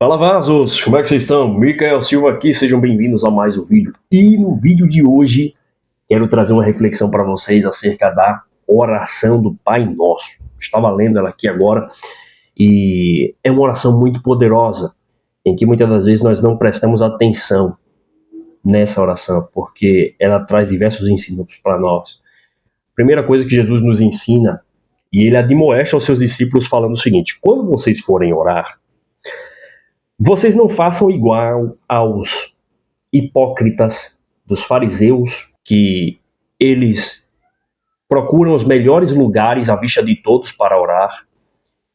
Fala Vazos, como é que vocês estão? Micael Silva aqui, sejam bem-vindos a mais um vídeo. E no vídeo de hoje, quero trazer uma reflexão para vocês acerca da oração do Pai Nosso. Estava lendo ela aqui agora e é uma oração muito poderosa, em que muitas das vezes nós não prestamos atenção nessa oração, porque ela traz diversos ensinos para nós. Primeira coisa que Jesus nos ensina, e ele admoesta aos seus discípulos falando o seguinte: quando vocês forem orar, vocês não façam igual aos hipócritas dos fariseus, que eles procuram os melhores lugares à vista de todos para orar,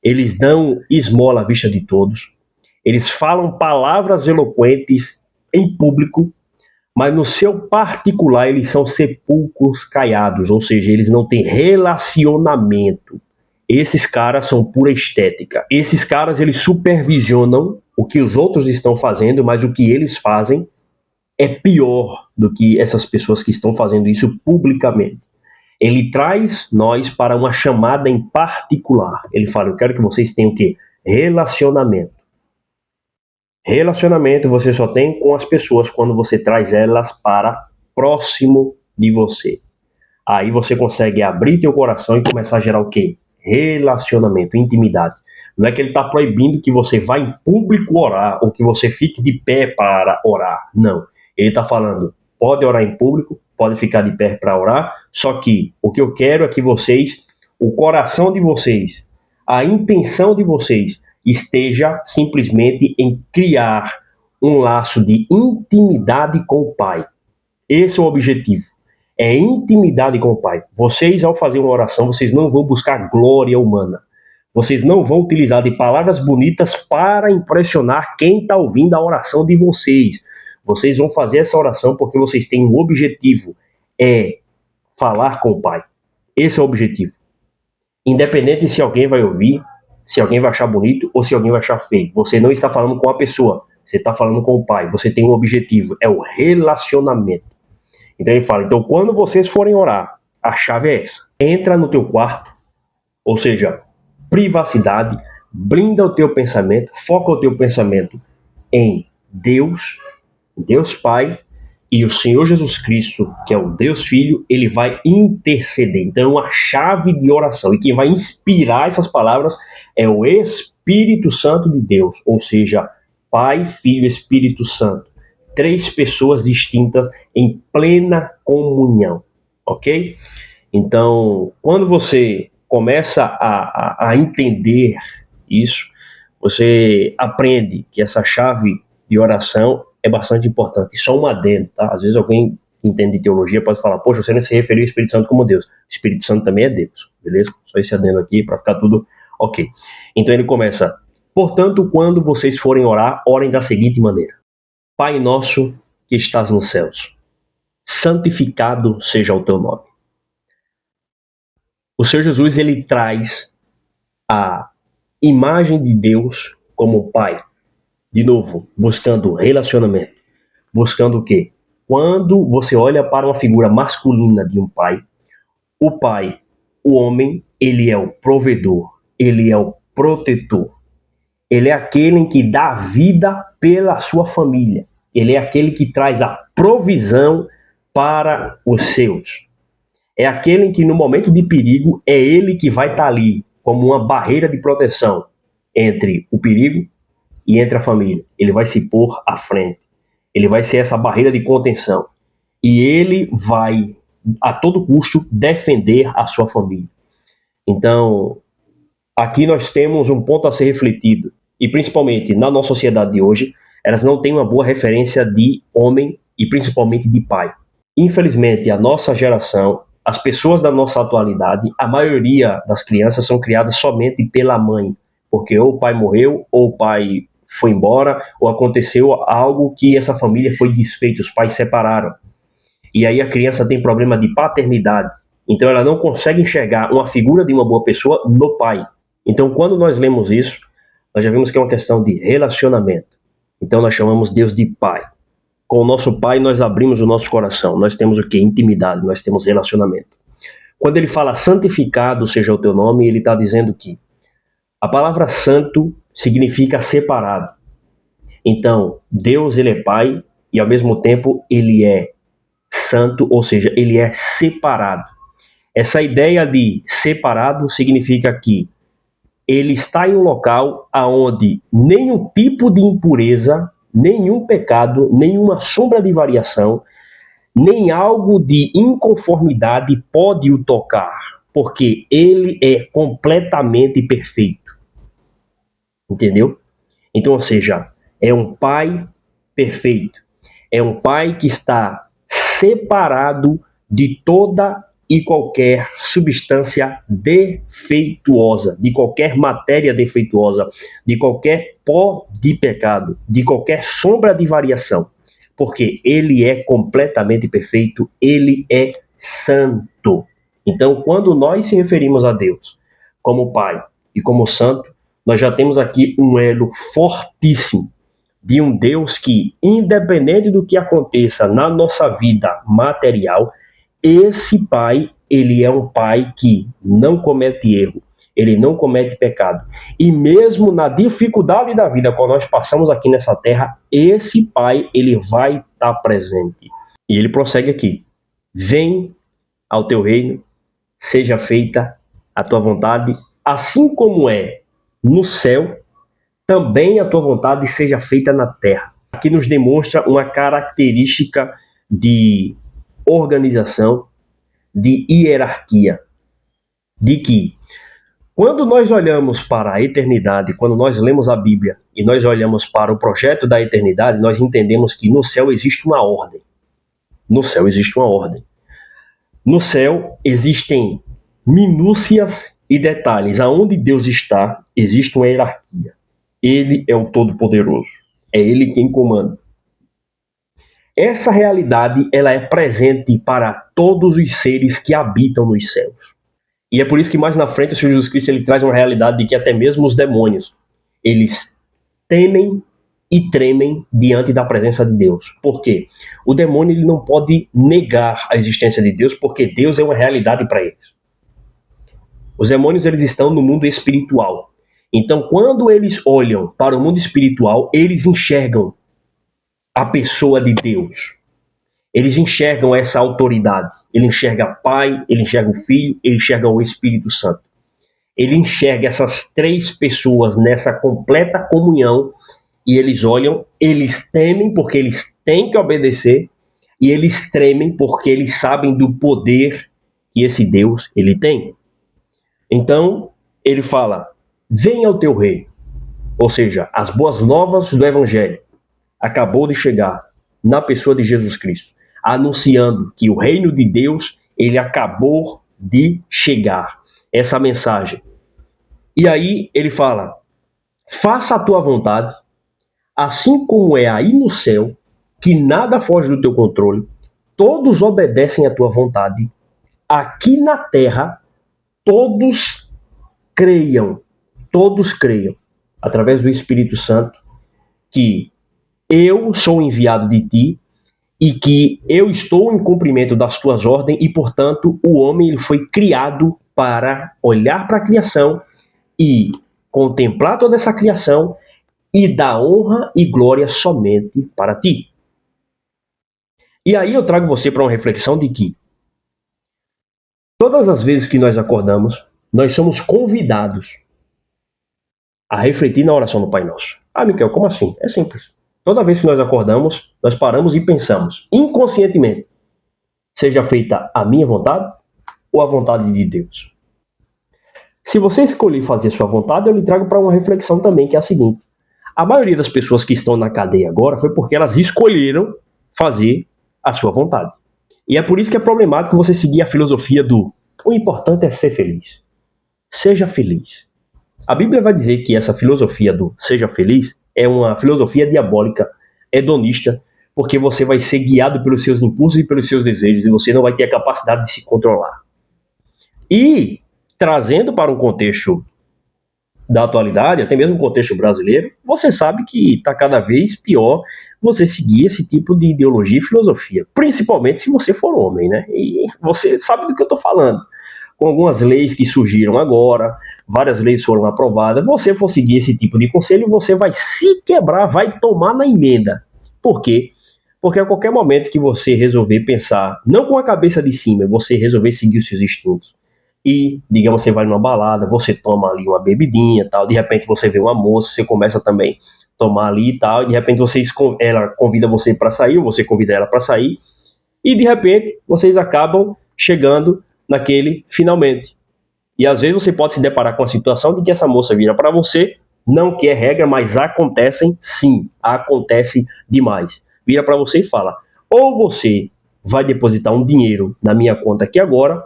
eles dão esmola à vista de todos, eles falam palavras eloquentes em público, mas no seu particular eles são sepulcros caiados, ou seja, eles não têm relacionamento. Esses caras são pura estética. Esses caras, eles supervisionam o que os outros estão fazendo, mas o que eles fazem é pior do que essas pessoas que estão fazendo isso publicamente. Ele traz nós para uma chamada em particular. Ele fala: eu quero que vocês tenham o quê? Relacionamento. Relacionamento você só tem com as pessoas quando você traz elas para próximo de você. Aí você consegue abrir teu coração e começar a gerar o quê? Relacionamento, intimidade. Não é que ele está proibindo que você vá em público orar ou que você fique de pé para orar. Não. Ele está falando, pode orar em público, pode ficar de pé para orar, só que o que eu quero é que vocês, o coração de vocês, a intenção de vocês esteja simplesmente em criar um laço de intimidade com o Pai. Esse é o objetivo. É intimidade com o Pai. Vocês, ao fazer uma oração, vocês não vão buscar glória humana. Vocês não vão utilizar de palavras bonitas para impressionar quem está ouvindo a oração de vocês. Vocês vão fazer essa oração porque vocês têm um objetivo. É falar com o Pai. Esse é o objetivo. Independente se alguém vai ouvir, se alguém vai achar bonito ou se alguém vai achar feio. Você não está falando com a pessoa. Você está falando com o Pai. Você tem um objetivo. É o relacionamento. Então ele fala, então quando vocês forem orar, a chave é essa. Entra no teu quarto, ou seja, privacidade, blinda o teu pensamento, foca o teu pensamento em Deus, Deus Pai e o Senhor Jesus Cristo, que é o Deus Filho, ele vai interceder. Então a chave de oração, e quem vai inspirar essas palavras é o Espírito Santo de Deus, ou seja, Pai, Filho e Espírito Santo. Três pessoas distintas em plena comunhão, ok? Então, quando você começa a entender isso, você aprende que essa chave de oração é bastante importante. E só um adendo, tá? Às vezes alguém que entende de teologia pode falar, poxa, você não se referiu ao Espírito Santo como Deus. O Espírito Santo também é Deus, beleza? Só esse adendo aqui para ficar tudo ok. Então ele começa, portanto, quando vocês forem orar, orem da seguinte maneira: Pai nosso que estás nos céus, santificado seja o teu nome. O Senhor Jesus, ele traz a imagem de Deus como Pai. De novo, buscando relacionamento. Buscando o quê? Quando você olha para uma figura masculina de um pai, o pai, o homem, ele é o provedor, ele é o protetor. Ele é aquele que dá vida pela sua família. Ele é aquele que traz a provisão para os seus. É aquele que no momento de perigo é ele que vai estar ali como uma barreira de proteção entre o perigo e entre a família. Ele vai se pôr à frente. Ele vai ser essa barreira de contenção. E ele vai, a todo custo, defender a sua família. Então, aqui nós temos um ponto a ser refletido. E principalmente na nossa sociedade de hoje, elas não têm uma boa referência de homem e principalmente de pai. Infelizmente, a nossa geração, as pessoas da nossa atualidade, a maioria das crianças são criadas somente pela mãe, porque ou o pai morreu, ou o pai foi embora, ou aconteceu algo que essa família foi desfeita, os pais separaram. E aí a criança tem problema de paternidade, então ela não consegue enxergar uma figura de uma boa pessoa no pai. Então quando nós lemos isso, nós já vimos que é uma questão de relacionamento. Então nós chamamos Deus de Pai. Com o nosso Pai nós abrimos o nosso coração, nós temos o que? Intimidade, nós temos relacionamento. Quando ele fala santificado seja o teu nome, ele está dizendo que a palavra santo significa separado. Então, Deus, ele é Pai e ao mesmo tempo ele é santo, ou seja, ele é separado. Essa ideia de separado significa que ele está em um local aonde nenhum tipo de impureza, nenhum pecado, nenhuma sombra de variação, nem algo de inconformidade pode o tocar, porque ele é completamente perfeito. Entendeu? Então, ou seja, é um pai perfeito. É um pai que está separado de toda e qualquer substância defeituosa, de qualquer matéria defeituosa, de qualquer pó de pecado, de qualquer sombra de variação. Porque ele é completamente perfeito, ele é santo. Então, quando nós se referimos a Deus como Pai e como Santo, nós já temos aqui um elo fortíssimo de um Deus que, independente do que aconteça na nossa vida material, esse Pai, ele é um Pai que não comete erro, ele não comete pecado. E mesmo na dificuldade da vida, quando nós passamos aqui nessa terra, esse Pai, ele vai estar presente. E ele prossegue aqui: vem ao teu reino, seja feita a tua vontade, assim como é no céu, também a tua vontade seja feita na terra. Aqui nos demonstra uma característica de organização, de hierarquia, de que quando nós olhamos para a eternidade, quando nós lemos a Bíblia e nós olhamos para o projeto da eternidade, nós entendemos que no céu existe uma ordem. No céu existe uma ordem. No céu existem minúcias e detalhes. Aonde Deus está, existe uma hierarquia. Ele é o Todo-Poderoso. É Ele quem comanda. Essa realidade, ela é presente para todos os seres que habitam nos céus. E é por isso que mais na frente o Senhor Jesus Cristo ele traz uma realidade de que até mesmo os demônios, eles temem e tremem diante da presença de Deus. Por quê? O demônio ele não pode negar a existência de Deus, porque Deus é uma realidade para eles. Os demônios eles estão no mundo espiritual. Então, quando eles olham para o mundo espiritual, eles enxergam a pessoa de Deus. Eles enxergam essa autoridade. Ele enxerga Pai, ele enxerga o Filho, ele enxerga o Espírito Santo. Ele enxerga essas três pessoas nessa completa comunhão e eles olham, eles temem porque eles têm que obedecer e eles tremem porque eles sabem do poder que esse Deus ele tem. Então, ele fala: venha o teu rei. Ou seja, as boas novas do Evangelho acabou de chegar na pessoa de Jesus Cristo, anunciando que o reino de Deus ele acabou de chegar. Essa mensagem. E aí ele fala: faça a tua vontade, assim como é aí no céu, que nada foge do teu controle, todos obedecem à tua vontade, aqui na terra, todos creiam, através do Espírito Santo, que eu sou enviado de ti e que eu estou em cumprimento das tuas ordens e, portanto, o homem ele foi criado para olhar para a criação e contemplar toda essa criação e dar honra e glória somente para ti. E aí eu trago você para uma reflexão de que todas as vezes que nós acordamos, nós somos convidados a refletir na oração do Pai Nosso. Ah, Miquel, como assim? É simples. Toda vez que nós acordamos, nós paramos e pensamos, inconscientemente, seja feita a minha vontade ou a vontade de Deus. Se você escolher fazer sua vontade, eu lhe trago para uma reflexão também, que é a seguinte: a maioria das pessoas que estão na cadeia agora foi porque elas escolheram fazer a sua vontade. E é por isso que é problemático você seguir a filosofia do o importante é ser feliz. Seja feliz. A Bíblia vai dizer que essa filosofia do seja feliz é uma filosofia diabólica, hedonista, porque você vai ser guiado pelos seus impulsos e pelos seus desejos e você não vai ter a capacidade de se controlar. E, trazendo para um contexto da atualidade, até mesmo o contexto brasileiro, você sabe que está cada vez pior você seguir esse tipo de ideologia e filosofia, principalmente se você for homem, né? E você sabe do que eu estou falando. Com algumas leis que surgiram agora, várias leis foram aprovadas. Você for seguir esse tipo de conselho, você vai se quebrar, vai tomar na emenda. Por quê? Porque a qualquer momento que você resolver pensar, não com a cabeça de cima, você resolver seguir os seus instintos, e, digamos, você vai numa balada, você toma ali uma bebidinha, tal, de repente você vê uma moça, você começa também a tomar ali e tal, e de repente ela convida você para sair, ou você convida ela para sair, e de repente vocês acabam chegando naquele finalmente. E às vezes você pode se deparar com a situação de que essa moça vira para você, não que é regra, mas acontecem sim, acontece demais. Vira para você e fala: ou você vai depositar um dinheiro na minha conta aqui agora,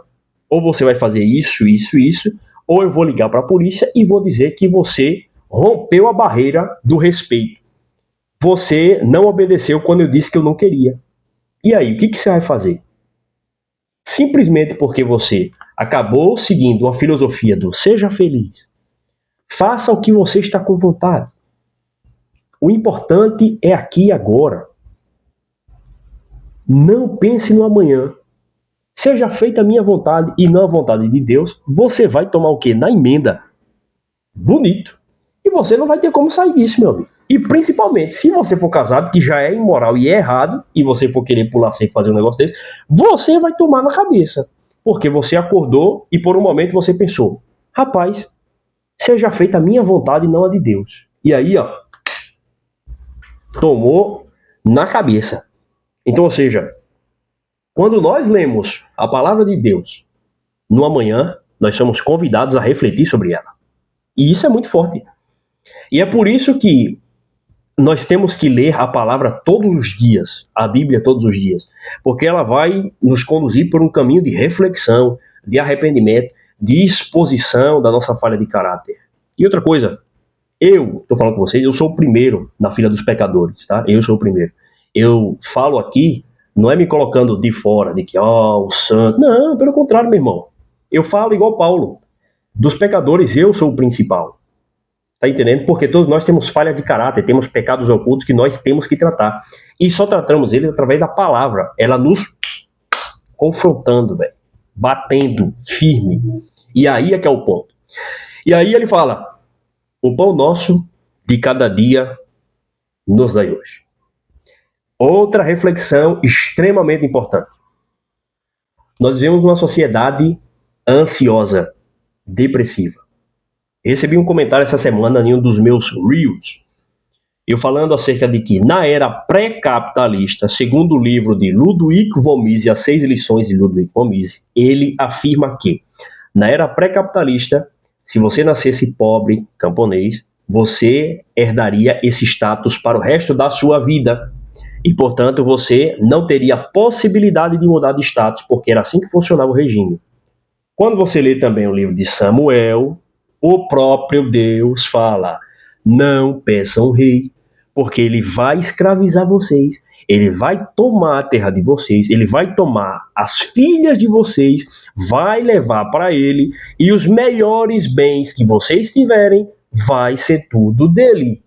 ou você vai fazer isso, isso, isso, ou eu vou ligar para a polícia e vou dizer que você rompeu a barreira do respeito. Você não obedeceu quando eu disse que eu não queria. E aí, o que você vai fazer? Simplesmente porque você acabou seguindo uma filosofia do seja feliz, faça o que você está com vontade. O importante é aqui e agora. Não pense no amanhã. Seja feita a minha vontade e não a vontade de Deus, você vai tomar o quê? Na emenda. Bonito. E você não vai ter como sair disso, meu amigo. E principalmente, se você for casado, que já é imoral e é errado, e você for querer pular sem fazer um negócio desse, você vai tomar na cabeça. Porque você acordou e por um momento você pensou: rapaz, seja feita a minha vontade e não a de Deus. E aí, ó, tomou na cabeça. Então, ou seja, quando nós lemos a palavra de Deus no amanhã, nós somos convidados a refletir sobre ela. E isso é muito forte. E é por isso que nós temos que ler a palavra todos os dias, a Bíblia todos os dias, porque ela vai nos conduzir por um caminho de reflexão, de arrependimento, de exposição da nossa falha de caráter. E outra coisa, eu estou falando com vocês, eu sou o primeiro na fila dos pecadores, tá? Eu sou o primeiro. Eu falo aqui, não é me colocando de fora, de que, ó, o santo. Não, pelo contrário, meu irmão. Eu falo igual Paulo. Dos pecadores, eu sou o principal. Tá entendendo? Porque todos nós temos falha de caráter, temos pecados ocultos que nós temos que tratar. E só tratamos eles através da palavra. Ela nos confrontando, velho. Batendo, firme. E aí é que é o ponto. E aí ele fala: o pão nosso de cada dia nos dai hoje. Outra reflexão extremamente importante. Nós vivemos uma sociedade ansiosa, depressiva. Recebi um comentário essa semana em um dos meus Reels, eu falando acerca de que na era pré-capitalista, segundo o livro de Ludwig von Mises, As 6 Lições de Ludwig von Mises, ele afirma que na era pré-capitalista, se você nascesse pobre, camponês, você herdaria esse status para o resto da sua vida. E, portanto, você não teria possibilidade de mudar de status, porque era assim que funcionava o regime. Quando você lê também o livro de Samuel, o próprio Deus fala: não peçam rei, porque ele vai escravizar vocês, ele vai tomar a terra de vocês, ele vai tomar as filhas de vocês, vai levar para ele, e os melhores bens que vocês tiverem, vai ser tudo dele.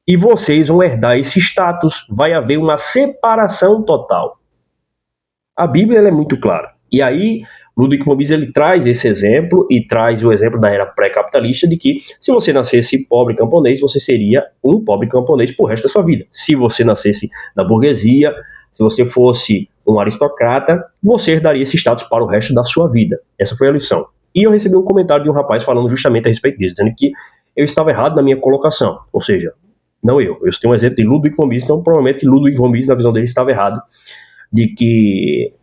E vocês vão herdar esse status, vai haver uma separação total. A Bíblia ela é muito clara. E aí, Ludwig von Mises ele traz esse exemplo e traz o exemplo da era pré-capitalista de que se você nascesse pobre camponês, você seria um pobre camponês pro resto da sua vida. Se você nascesse na burguesia, se você fosse um aristocrata, você herdaria esse status para o resto da sua vida. Essa foi a lição. E eu recebi um comentário de um rapaz falando justamente a respeito disso, dizendo que eu estava errado na minha colocação. Ou seja, não eu tenho um exemplo de Ludwig von Mises, então provavelmente Ludwig von Mises, na visão dele, estava errado, de que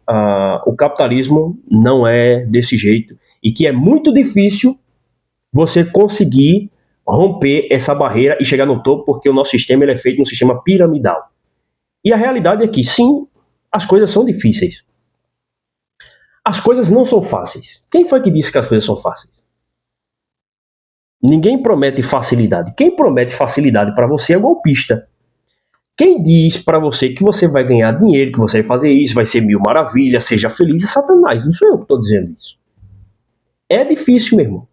o capitalismo não é desse jeito e que é muito difícil você conseguir romper essa barreira e chegar no topo, porque o nosso sistema ele é feito um sistema piramidal. E a realidade é que, sim, as coisas são difíceis. As coisas não são fáceis. Quem foi que disse que as coisas são fáceis? Ninguém promete facilidade. Quem promete facilidade para você é golpista. Quem diz para você que você vai ganhar dinheiro, que você vai fazer isso, vai ser mil maravilhas, seja feliz, é Satanás. Não sou eu que estou dizendo isso. É difícil, meu irmão.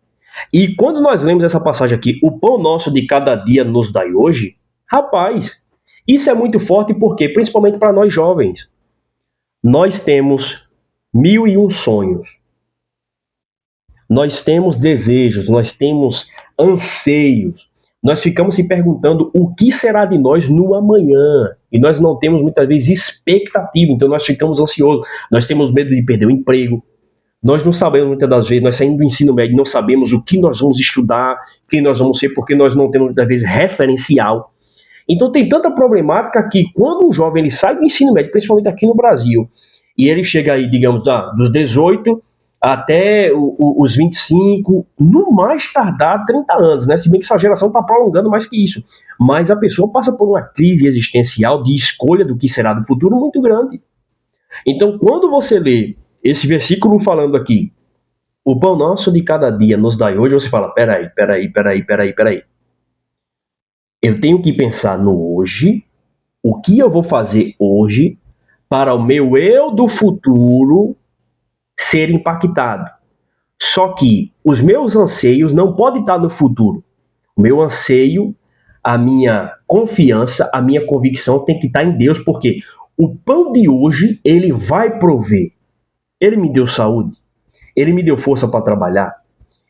E quando nós lemos essa passagem aqui, o pão nosso de cada dia nos dai hoje, rapaz, isso é muito forte porque, principalmente para nós jovens, nós temos 1001 sonhos. nós temos desejos, nós temos anseios, nós ficamos se perguntando o que será de nós no amanhã, e nós não temos muitas vezes expectativa, então nós ficamos ansiosos, nós temos medo de perder o emprego, nós não sabemos muitas das vezes, nós saímos do ensino médio, não sabemos o que nós vamos estudar, quem nós vamos ser, porque nós não temos muitas vezes referencial. Então tem tanta problemática que quando um jovem ele sai do ensino médio, principalmente aqui no Brasil, e ele chega aí, digamos, dos 18 até os 25, no mais tardar 30 anos, né? Se bem que essa geração está prolongando mais que isso. Mas a pessoa passa por uma crise existencial de escolha do que será do futuro muito grande. Então, quando você lê esse versículo falando aqui, o pão nosso de cada dia nos dai hoje, você fala, peraí. Eu tenho que pensar no hoje, o que eu vou fazer hoje para o meu eu do futuro ser impactado. Só que os meus anseios não podem estar no futuro. O meu anseio, a minha confiança, a minha convicção tem que estar em Deus, porque o pão de hoje, ele vai prover. Ele me deu saúde, ele me deu força para trabalhar,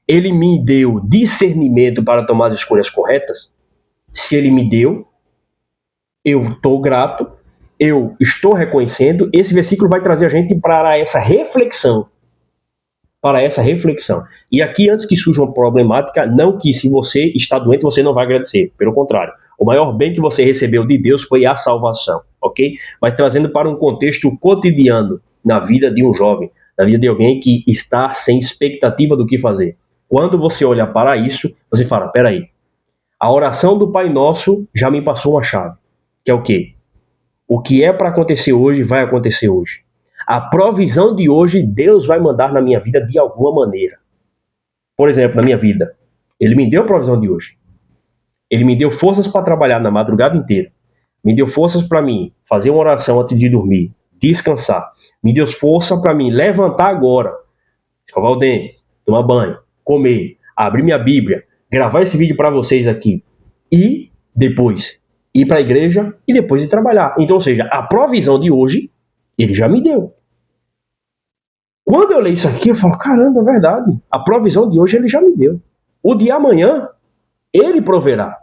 ele me deu discernimento para tomar as escolhas corretas. Se ele me deu, eu estou grato, eu estou reconhecendo. Esse versículo vai trazer a gente para essa reflexão. E aqui, antes que surja uma problemática, não que se você está doente, você não vai agradecer. Pelo contrário, o maior bem que você recebeu de Deus foi a salvação, ok? Mas trazendo para um contexto cotidiano, na vida de um jovem, na vida de alguém que está sem expectativa do que fazer. Quando você olha para isso, você fala, peraí, a oração do Pai Nosso já me passou uma chave, que é o quê? O que é para acontecer hoje, vai acontecer hoje. A provisão de hoje, Deus vai mandar na minha vida de alguma maneira. Por exemplo, na minha vida, Ele me deu a provisão de hoje. Ele me deu forças para trabalhar na madrugada inteira. Me deu forças para mim fazer uma oração antes de dormir, descansar. Me deu força para mim levantar agora, escovar o dente, tomar banho, comer, abrir minha Bíblia, gravar esse vídeo para vocês aqui e depois ir para a igreja e depois ir trabalhar. Então, ou seja, a provisão de hoje, Ele já me deu. Quando eu leio isso aqui, eu falo, caramba, é verdade. A provisão de hoje Ele já me deu. O de amanhã, Ele proverá.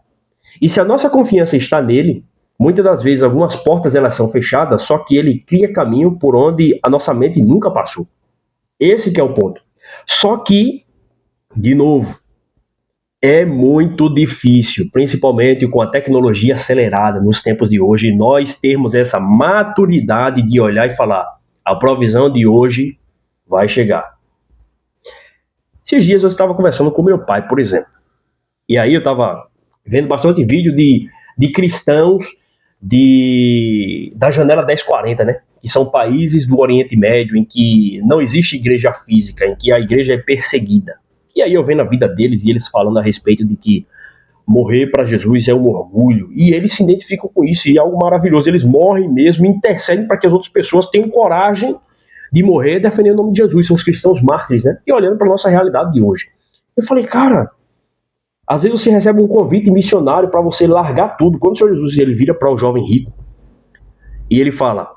E se a nossa confiança está nele, muitas das vezes algumas portas elas são fechadas, só que Ele cria caminho por onde a nossa mente nunca passou. Esse que é o ponto. Só que, de novo, é muito difícil, principalmente com a tecnologia acelerada nos tempos de hoje, nós termos essa maturidade de olhar e falar, a provisão de hoje vai chegar. Esses dias eu estava conversando com meu pai, por exemplo. E aí eu estava vendo bastante vídeo de cristãos da janela 1040, né? Que são países do Oriente Médio em que não existe igreja física, em que a igreja é perseguida. E aí eu vendo a vida deles e eles falando a respeito de que morrer para Jesus é um orgulho. E eles se identificam com isso e é algo maravilhoso. Eles morrem mesmo, intercedem para que as outras pessoas tenham coragem de morrer defendendo o nome de Jesus. São os cristãos mártires, né? E olhando para a nossa realidade de hoje. Eu falei, cara, às vezes você recebe um convite missionário para você largar tudo. Quando o Senhor Jesus ele vira para o jovem rico e ele fala,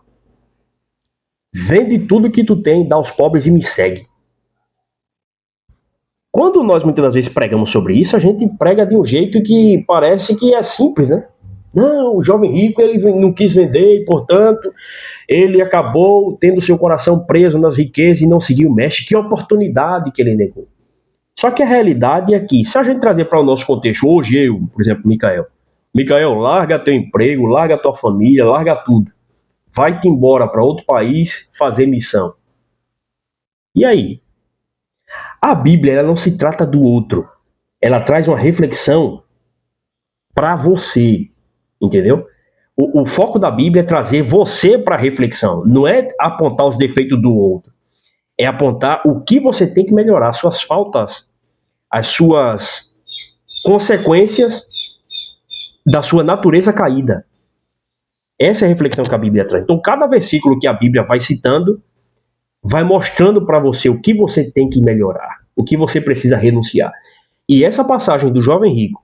vende tudo que tu tem, dá aos pobres e me segue. Quando nós muitas das vezes pregamos sobre isso, a gente prega de um jeito que parece que é simples, né? Não, o jovem rico ele não quis vender e, portanto, ele acabou tendo seu coração preso nas riquezas e não seguiu o mestre. Que oportunidade que ele negou. Só que a realidade é que, se a gente trazer para o nosso contexto, hoje eu, por exemplo, Micael, larga teu emprego, larga tua família, larga tudo. Vai-te embora para outro país fazer missão. E aí? A Bíblia ela não se trata do outro. Ela traz uma reflexão para você, entendeu? O foco da Bíblia é trazer você para a reflexão. Não é apontar os defeitos do outro. É apontar o que você tem que melhorar, suas faltas, as suas consequências da sua natureza caída. Essa é a reflexão que a Bíblia traz. Então, cada versículo que a Bíblia vai citando, vai mostrando para você o que você tem que melhorar, o que você precisa renunciar. E essa passagem do jovem rico,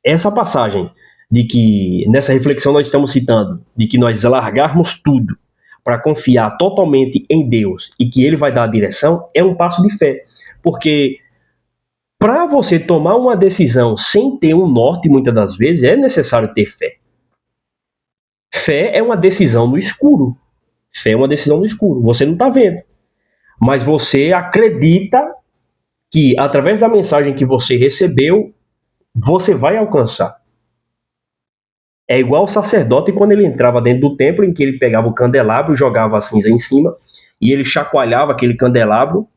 essa passagem de que, nessa reflexão nós estamos citando, de que nós largarmos tudo para confiar totalmente em Deus e que Ele vai dar a direção, é um passo de fé. Porque para você tomar uma decisão sem ter um norte, muitas das vezes, é necessário ter fé. Fé é uma decisão no escuro. Fé é uma decisão no escuro. Você não está vendo. Mas você acredita que, através da mensagem que você recebeu, você vai alcançar. É igual o sacerdote quando ele entrava dentro do templo, em que ele pegava o candelabro, jogava a cinza em cima, e ele chacoalhava aquele candelabro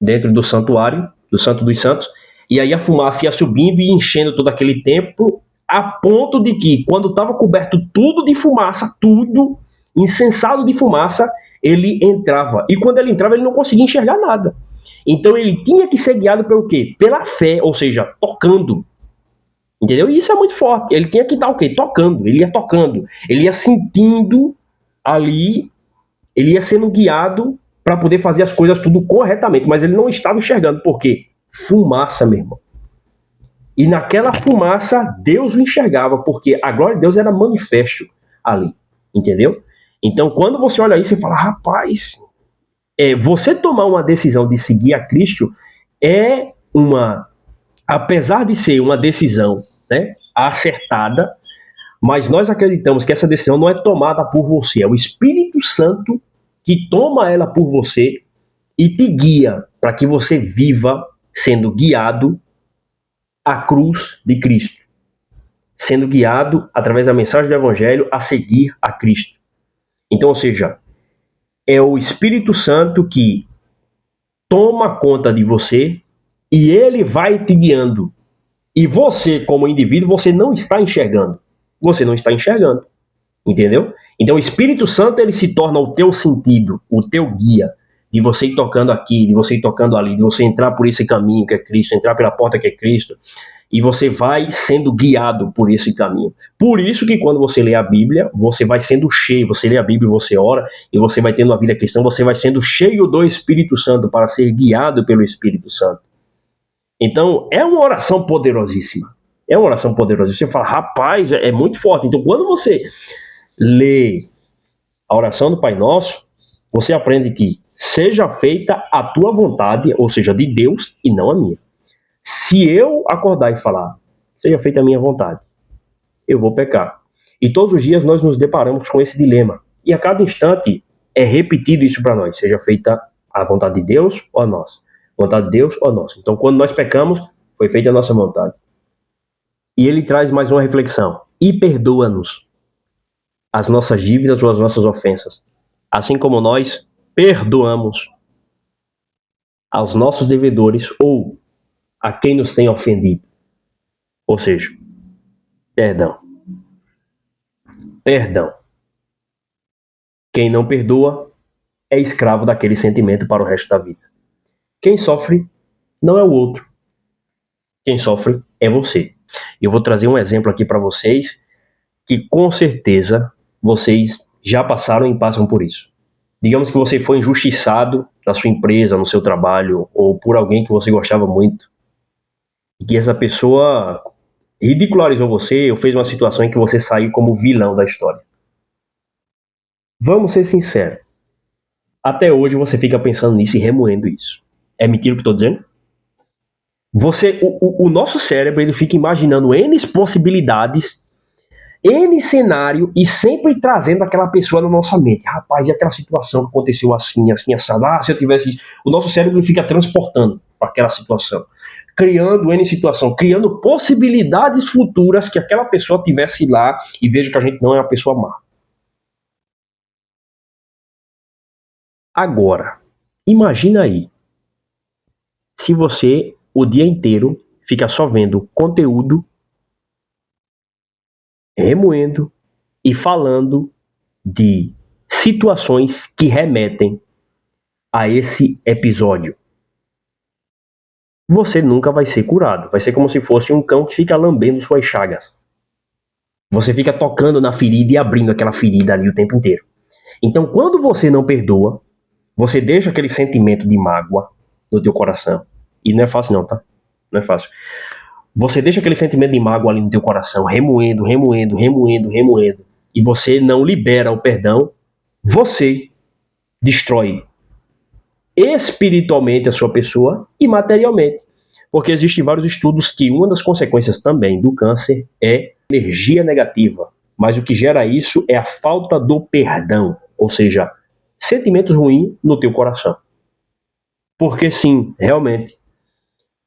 dentro do santuário, do Santo dos Santos, e aí a fumaça ia subindo e enchendo todo aquele templo, a ponto de que, quando estava coberto tudo de fumaça, tudo incensado de fumaça, ele entrava. E quando ele entrava, ele não conseguia enxergar nada. Então ele tinha que ser guiado pelo quê? Pela fé, ou seja, tocando. Entendeu? E isso é muito forte. Ele tinha que estar o quê? Tocando. Ele ia tocando. Ele ia sentindo ali, ele ia sendo guiado para poder fazer as coisas tudo corretamente, mas ele não estava enxergando. Por quê? Fumaça, meu irmão. E naquela fumaça, Deus o enxergava, porque a glória de Deus era manifesto ali. Entendeu? Então, quando você olha isso e fala, rapaz, você tomar uma decisão de seguir a Cristo é uma, apesar de ser uma decisão, né, acertada, mas nós acreditamos que essa decisão não é tomada por você, é o Espírito Santo que toma ela por você e te guia para que você viva sendo guiado à cruz de Cristo, sendo guiado através da mensagem do Evangelho a seguir a Cristo. Então, ou seja, é o Espírito Santo que toma conta de você e ele vai te guiando. E você, como indivíduo, você não está enxergando. Você não está enxergando. Entendeu? Então o Espírito Santo ele se torna o teu sentido, o teu guia. De você ir tocando aqui, de você ir tocando ali, de você entrar por esse caminho que é Cristo, entrar pela porta que é Cristo. E você vai sendo guiado por esse caminho. Por isso que quando você lê a Bíblia, você vai sendo cheio. Você lê a Bíblia, você ora, e você vai tendo uma vida cristã, você vai sendo cheio do Espírito Santo para ser guiado pelo Espírito Santo. Então, é uma oração poderosíssima. É uma oração poderosíssima. Você fala, rapaz, é muito forte. Então, quando você lê a oração do Pai Nosso, você aprende que seja feita a tua vontade, ou seja, de Deus e não a minha. Se eu acordar e falar, seja feita a minha vontade, eu vou pecar. E todos os dias nós nos deparamos com esse dilema. E a cada instante é repetido isso para nós, seja feita a vontade de Deus ou a nossa. Vontade de Deus ou a nossa. Então, quando nós pecamos, foi feita a nossa vontade. E ele traz mais uma reflexão. E perdoa-nos as nossas dívidas ou as nossas ofensas, assim como nós perdoamos aos nossos devedores ou a quem nos tem ofendido. Ou seja, perdão. Perdão. Quem não perdoa é escravo daquele sentimento para o resto da vida. Quem sofre não é o outro. Quem sofre é você. Eu vou trazer um exemplo aqui para vocês que com certeza vocês já passaram e passam por isso. Digamos que você foi injustiçado na sua empresa, no seu trabalho, ou por alguém que você gostava muito, e que essa pessoa ridicularizou você ou fez uma situação em que você saiu como vilão da história. Vamos ser sinceros. Até hoje você fica pensando nisso e remoendo isso. É mentira o que eu estou dizendo? O nosso cérebro ele fica imaginando N possibilidades, N cenário e sempre trazendo aquela pessoa na nossa mente. Rapaz, e aquela situação que aconteceu assim, assim, assado? Se eu tivesse... O nosso cérebro ele fica transportando para aquela situação. Criando N situação, criando possibilidades futuras que aquela pessoa tivesse lá e veja que a gente não é uma pessoa má. Agora, imagina aí, se você o dia inteiro fica só vendo conteúdo, remoendo e falando de situações que remetem a esse episódio. Você nunca vai ser curado. Vai ser como se fosse um cão que fica lambendo suas chagas. Você fica tocando na ferida e abrindo aquela ferida ali o tempo inteiro. Então, quando você não perdoa, você deixa aquele sentimento de mágoa no teu coração. E não é fácil não, tá? Não é fácil. Você deixa aquele sentimento de mágoa ali no teu coração, remoendo. E você não libera o perdão, você destrói espiritualmente a sua pessoa e materialmente. Porque existem vários estudos que uma das consequências também do câncer é energia negativa. Mas o que gera isso é a falta do perdão, ou seja, sentimentos ruins no teu coração. Porque sim, realmente,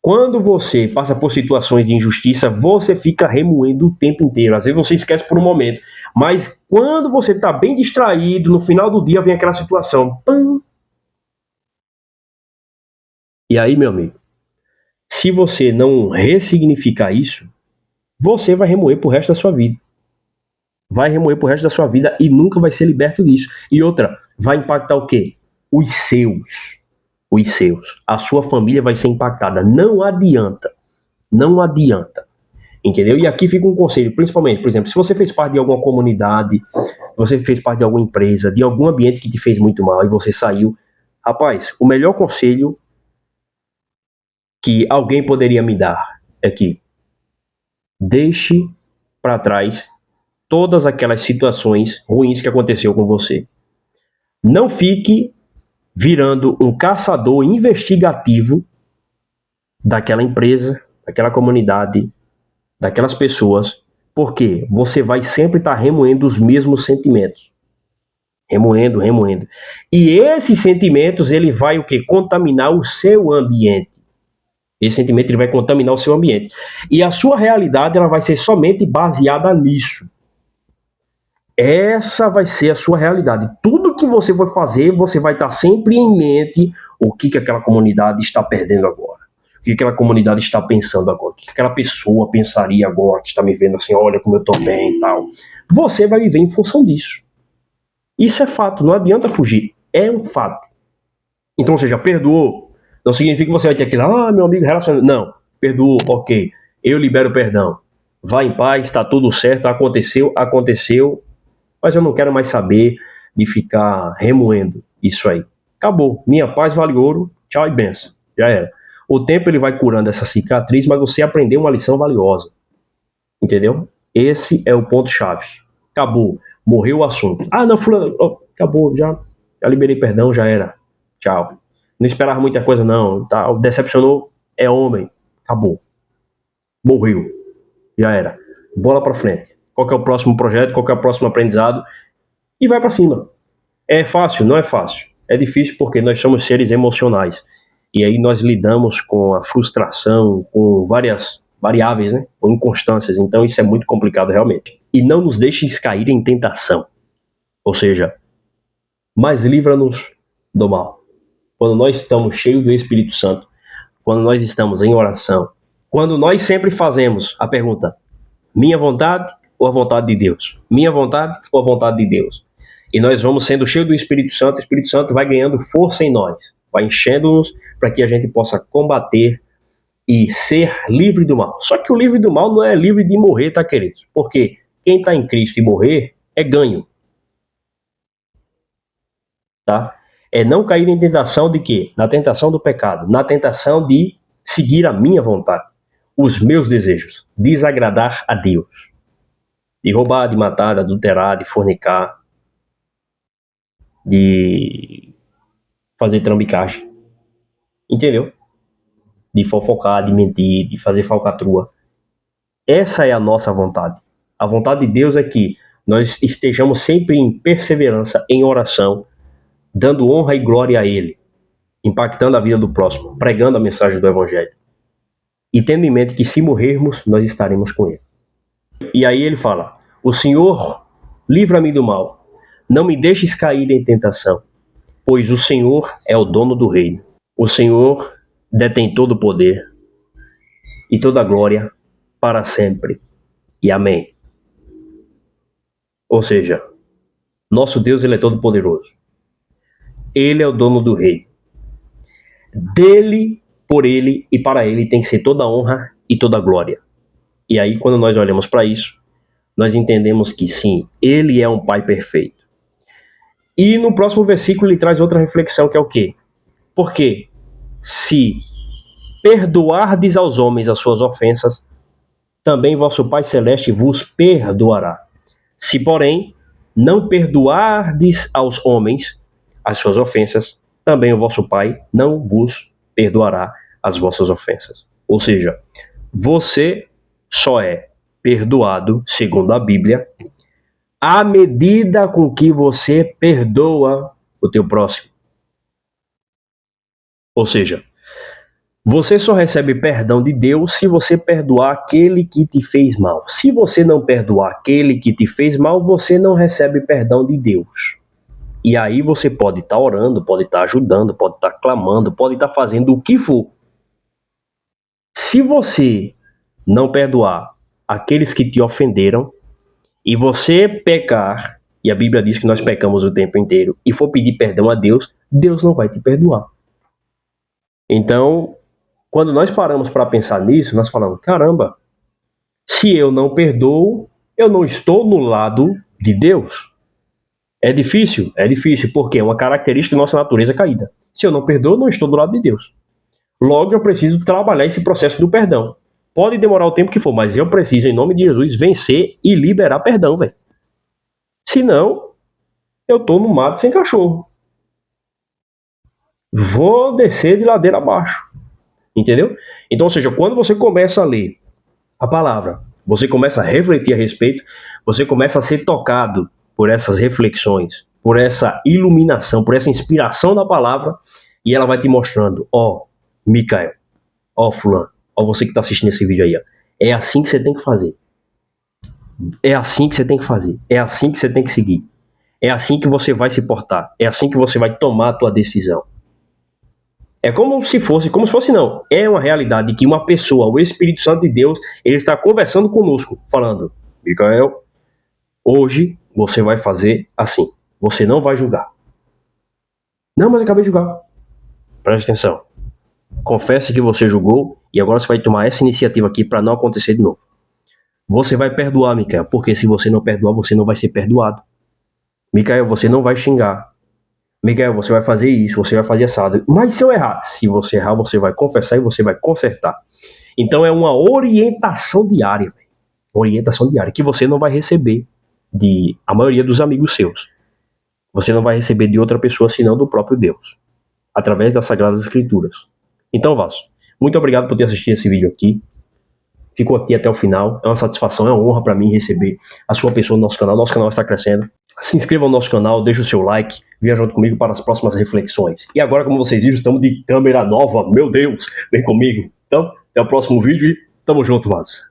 quando você passa por situações de injustiça, você fica remoendo o tempo inteiro. Às vezes você esquece por um momento. Mas quando você está bem distraído, no final do dia vem aquela situação. Pam! E aí, meu amigo, se você não ressignificar isso, você vai remoer pro resto da sua vida. Vai remoer pro resto da sua vida e nunca vai ser liberto disso. E outra, vai impactar o quê? Os seus. Os seus. A sua família vai ser impactada. Não adianta. Não adianta. Entendeu? E aqui fica um conselho, principalmente, por exemplo, se você fez parte de alguma comunidade, você fez parte de alguma empresa, de algum ambiente que te fez muito mal e você saiu, rapaz, o melhor conselho que alguém poderia me dar é que deixe para trás todas aquelas situações ruins que aconteceu com você. Não fique virando um caçador investigativo daquela empresa, daquela comunidade, daquelas pessoas, porque você vai sempre estar remoendo os mesmos sentimentos. Remoendo, remoendo. E esses sentimentos, ele vai o quê? Contaminar o seu ambiente. Esse sentimento ele vai contaminar o seu ambiente. E a sua realidade ela vai ser somente baseada nisso. Essa vai ser a sua realidade. Tudo que você for fazer, você vai estar sempre em mente o que aquela comunidade está perdendo agora. O que aquela comunidade está pensando agora. O que aquela pessoa pensaria agora, que está me vendo assim, olha como eu estou bem e tal. Você vai viver em função disso. Isso é fato, não adianta fugir. É um fato. Então você já perdoou. Não significa que você vai ter aquilo, meu amigo, relacionamento. Não, perdoou, ok. Eu libero perdão. Vá em paz, está tudo certo, aconteceu, mas eu não quero mais saber de ficar remoendo isso aí. Acabou. Minha paz vale ouro, tchau e benção. Já era. O tempo ele vai curando essa cicatriz, mas você aprendeu uma lição valiosa. Entendeu? Esse é o ponto-chave. Acabou. Morreu o assunto. Não, fulano, acabou, já liberei perdão, já era. Tchau. Não esperava muita coisa, não. Tá, decepcionou, é homem. Acabou. Morreu. Já era. Bola pra frente. Qual que é o próximo projeto? Qual que é o próximo aprendizado? E vai pra cima. É fácil? Não é fácil. É difícil porque nós somos seres emocionais. E aí nós lidamos com a frustração, com várias variáveis, né? Com inconstâncias. Então isso é muito complicado realmente. E não nos deixes cair em tentação. Ou seja, mas livra-nos do mal. Quando nós estamos cheios do Espírito Santo, quando nós estamos em oração, quando nós sempre fazemos a pergunta, minha vontade ou a vontade de Deus? Minha vontade ou a vontade de Deus? E nós vamos sendo cheios do Espírito Santo, o Espírito Santo vai ganhando força em nós, vai enchendo-nos para que a gente possa combater e ser livre do mal. Só que o livre do mal não é livre de morrer, tá, queridos? Porque quem está em Cristo e morrer é ganho. Tá? É não cair em tentação de quê? Na tentação do pecado, na tentação de seguir a minha vontade, os meus desejos, desagradar a Deus, de roubar, de matar, de adulterar, de fornicar, de fazer trambicagem, entendeu? De fofocar, de mentir, de fazer falcatrua. Essa é a nossa vontade. A vontade de Deus é que nós estejamos sempre em perseverança, em oração, dando honra e glória a Ele, impactando a vida do próximo, pregando a mensagem do Evangelho. E tendo em mente que se morrermos, nós estaremos com Ele. E aí ele fala, o Senhor livra-me do mal, não me deixes cair em tentação, pois o Senhor é o dono do reino. O Senhor detém todo o poder e toda a glória para sempre. E amém. Ou seja, nosso Deus ele é todo poderoso. Ele é o dono do reino. Dele, por ele e para ele tem que ser toda a honra e toda a glória. E aí quando nós olhamos para isso, nós entendemos que sim, ele é um Pai perfeito. E no próximo versículo ele traz outra reflexão que é o quê? Porque se perdoardes aos homens as suas ofensas, também vosso Pai Celeste vos perdoará. Se, porém, não perdoardes aos homens as suas ofensas, também o vosso Pai não vos perdoará as vossas ofensas. Ou seja, você só é perdoado, segundo a Bíblia, à medida com que você perdoa o teu próximo. Ou seja, você só recebe perdão de Deus se você perdoar aquele que te fez mal. Se você não perdoar aquele que te fez mal, você não recebe perdão de Deus. E aí você pode estar orando, pode estar ajudando, pode estar clamando, pode estar fazendo o que for. Se você não perdoar aqueles que te ofenderam, e você pecar, e a Bíblia diz que nós pecamos o tempo inteiro, e for pedir perdão a Deus, Deus não vai te perdoar. Então, quando nós paramos para pensar nisso, nós falamos, caramba, se eu não perdoo, eu não estou no lado de Deus. É difícil, porque é uma característica da nossa natureza caída. Se eu não perdoo, eu não estou do lado de Deus. Logo, eu preciso trabalhar esse processo do perdão. Pode demorar o tempo que for, mas eu preciso, em nome de Jesus, vencer e liberar perdão, velho. Senão, eu tô no mato sem cachorro. Vou descer de ladeira abaixo. Entendeu? Então, ou seja, quando você começa a ler a palavra, você começa a refletir a respeito, você começa a ser tocado por essas reflexões, por essa iluminação, por essa inspiração da palavra, e ela vai te mostrando, ó, Micael, ó, fulano, ó, você que está assistindo esse vídeo aí, ó, é assim que você tem que fazer. É assim que você tem que fazer. É assim que você tem que seguir. É assim que você vai se portar. É assim que você vai tomar a tua decisão. É como se fosse não. É uma realidade que uma pessoa, o Espírito Santo de Deus, ele está conversando conosco, falando, Micael, hoje você vai fazer assim. Você não vai julgar. Não, mas eu acabei de julgar. Preste atenção. Confesse que você julgou e agora você vai tomar essa iniciativa aqui para não acontecer de novo. Você vai perdoar, Micael, porque se você não perdoar, você não vai ser perdoado. Micael, você não vai xingar. Micael, você vai fazer isso, você vai fazer assado. Mas se eu errar? Se você errar, você vai confessar e você vai consertar. Então é uma orientação diária. Orientação diária que você não vai receber de a maioria dos amigos seus. Você não vai receber de outra pessoa senão do próprio Deus. Através das Sagradas Escrituras. Então, Vaso, muito obrigado por ter assistido esse vídeo aqui. Ficou aqui até o final. É uma satisfação, é uma honra para mim receber a sua pessoa no nosso canal. Nosso canal está crescendo. Se inscreva no nosso canal, deixe o seu like, venha junto comigo para as próximas reflexões. E agora, como vocês viram, estamos de câmera nova. Meu Deus, vem comigo. Então, até o próximo vídeo e tamo junto, Vaso.